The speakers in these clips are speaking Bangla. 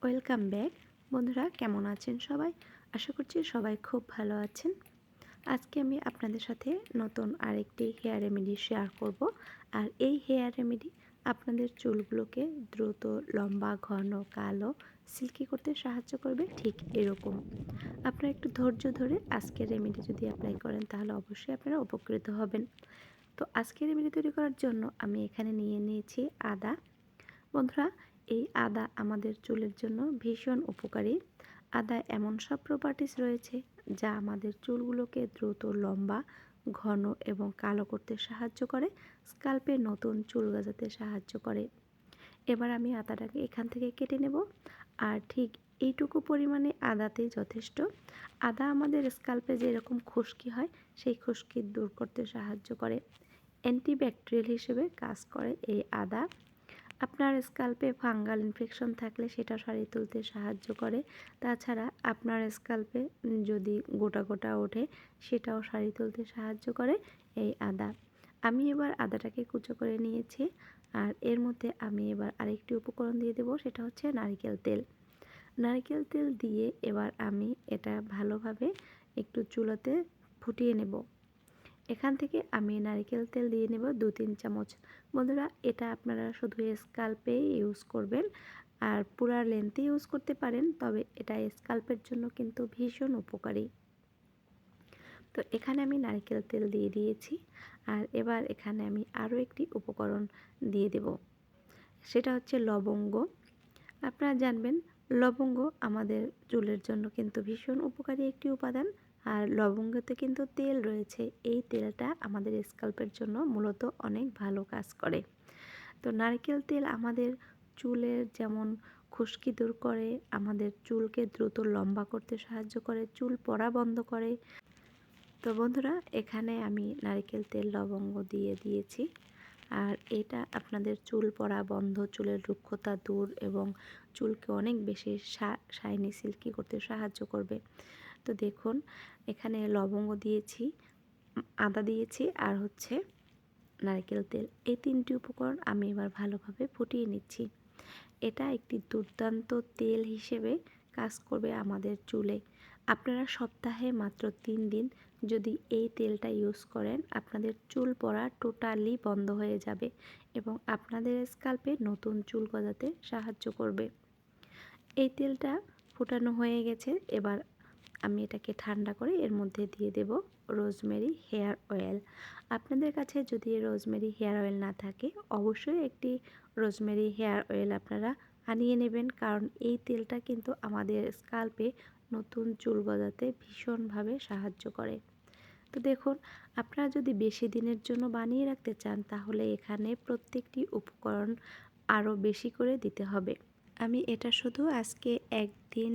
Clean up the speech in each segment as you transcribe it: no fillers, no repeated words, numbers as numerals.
Welcome back. বন্ধুরা, কেমন আছেন সবাই? আশা করছি সবাই খুব ভালো আছেন। আজকে আমি আপনাদের সাথে নতুন আরেকটি হেয়ার রেমেডি শেয়ার করব। আর এই হেয়ার রেমেডি আপনাদের চুলগুলোকে দ্রুত লম্বা, ঘন, কালো, সিল্কি করতে সাহায্য করবে। ঠিক এরকম আপনারা একটু ধৈর্য ধরে আজকের রেমেডি যদি অ্যাপ্লাই করেন তাহলে অবশ্যই আপনারা উপকৃত হবেন। তো আজকের রেমেডি তৈরি করার জন্য আমি এখানে নিয়ে নিয়েছি আদা। বন্ধুরা, এই আদা আমাদের চুলের জন্য ভীষণ উপকারী। আদায় এমন সব প্রপার্টিস রয়েছে যা আমাদের চুলগুলোকে দ্রুত লম্বা, ঘন এবং কালো করতে সাহায্য করে, স্কাল্পে নতুন চুল গজাতে সাহায্য করে। এবার আমি আদাটাকে এখান থেকে কেটে নেব। আর ঠিক এইটুকু পরিমাণে আদাতেই যথেষ্ট। আদা আমাদের স্কাল্পে যেরকম খুশকি হয় সেই খুশকি দূর করতে সাহায্য করে। অ্যান্টিব্যাকটেরিয়াল হিসেবে কাজ করে এই আদা। আপনার স্কাল্পে ফাঙ্গাল ইনফেকশন থাকলে সেটা সারিয়ে তুলতে সাহায্য করে। তাছাড়া আপনার স্কাল্পে যদি গোটা গোটা ওঠে সেটাও সারিয়ে তুলতে সাহায্য করে এই আদা। আমি এবার আদাটাকে কুচো করে নিয়েছি। আর এর মধ্যে আমি এবার আরেকটি উপকরণ দিয়ে দেবো, সেটা হচ্ছে নারকেল তেল। নারকেল তেল দিয়ে এবার আমি এটা ভালোভাবে একটু চুলাতে ফুটিয়ে নেব। এখান থেকে আমি নারকেল তেল দিয়ে নেব 2-3 চামচ। বন্ধুরা, এটা আপনারা শুধু স্কাল্পে ইউজ করবেন, আর পুরা লেন্থে ইউজ করতে পারেন, তবে এটা স্কাল্পের জন্য কিন্তু ভীষণ উপকারী। তো এখানে আমি নারকেল তেল দিয়ে দিয়েছি। আর এবার এখানে আমি আরও একটি উপকরণ দিয়ে দেব, সেটা হচ্ছে লবঙ্গ। আপনারা জানবেন লবঙ্গ আমাদের চুলের জন্য কিন্তু ভীষণ উপকারী একটি উপাদান। আর লবঙ্গতে কিন্তু তেল রয়েছে, এই তেলটা আমাদের স্কাল্পের জন্য মূলত অনেক ভালো কাজ করে। তো নারকেল তেল আমাদের চুলের যেমন খুশকি দূর করে, আমাদের চুলকে দ্রুত লম্বা করতে সাহায্য করে, চুল পড়া বন্ধ করে। তো বন্ধুরা, এখানে আমি নারকেল তেল লবঙ্গ দিয়ে দিয়েছি। আর এটা আপনাদের চুল পড়া বন্ধ, চুলের রুক্ষতা দূর এবং চুলকে অনেক বেশি শাইনি সিল্কি করতে সাহায্য করবে। তো দেখুন, এখানে লবঙ্গ দিয়েছি, আদা দিয়েছি আর হচ্ছে নারকেল তেল। এই 3টি উপকরণ আমি এবার ভালোভাবে ফুটিয়ে নিচ্ছি। এটা একটি দুর্দান্ত তেল হিসেবে কাজ করবে আমাদের চুলে। আপনারা সপ্তাহে মাত্র 3 দিন যদি এই তেলটা ইউজ করেন, আপনাদের চুল পড়া টোটালি বন্ধ হয়ে যাবে এবং আপনাদের স্কাল্পে নতুন চুল গজাতে সাহায্য করবে। এই তেলটা ফুটানো হয়ে গেছে। এবার আমি এটাকে ঠান্ডা করে এর মধ্যে দিয়ে দেব রোজমেরি হেয়ার অয়েল। আপনাদের কাছে যদি রোজমেরি হেয়ার অয়েল না থাকে, অবশ্যই একটি রোজমেরি হেয়ার অয়েল আপনারা আনিয়ে নেবেন, কারণ এই তেলটা কিন্তু আমাদের স্কাল্পে নতুন চুল গজাতে ভীষণভাবে সাহায্য করে। তো দেখুন, আপনারা যদি বেশি দিনের জন্য বানিয়ে রাখতে চান তাহলে এখানে প্রত্যেকটি উপকরণ আরও বেশি করে দিতে হবে। আমি এটা শুধু আজকে একদিন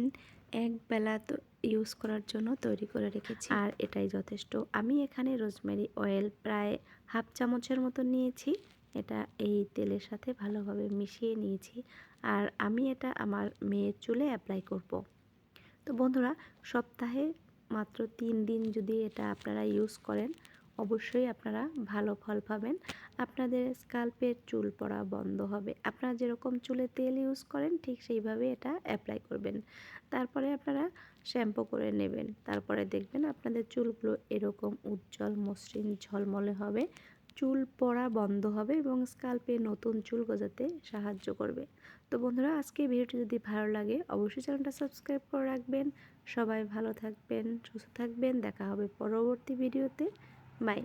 একবেলা তো ইউজ করার জন্য তৈরি করে রেখেছি, আর এটাই যথেষ্ট। আমি এখানে রোজমেরি অয়েল প্রায় হাফ চামচের মতো নিয়েছি। এটা এই তেলের সাথে ভালোভাবে মিশিয়ে নিয়েছি। আর আমি এটা আমার মেয়ের চুলে অ্যাপ্লাই করব। তো বন্ধুরা, সপ্তাহে মাত্র 3 দিন যদি এটা আপনারা ইউজ করেন, অবশ্যই আপনারা ভালো ফল পাবেন। আপনাদের স্কাল্পের চুল পড়া বন্ধ হবে। আপনারা যেরকম চুলে তেল ইউজ করেন ঠিক সেইভাবে এটা অ্যাপ্লাই করবেন। তারপরে আপনারা শ্যাম্পু করে নেবেন। তারপরে দেখবেন আপনাদের চুলগুলো এরকম উজ্জ্বল, মসৃণ, ঝলমলে হবে। চুল পড়া বন্ধ হবে এবং স্কাল্পে নতুন চুল গজাতে সাহায্য করবে। তো বন্ধুরা, আজকে ভিডিওটি যদি ভালো লাগে অবশ্যই চ্যানেলটা সাবস্ক্রাইব করে রাখবেন। সবাই ভালো থাকবেন, সুস্থ থাকবেন। দেখা হবে পরবর্তী ভিডিওতে। বাই।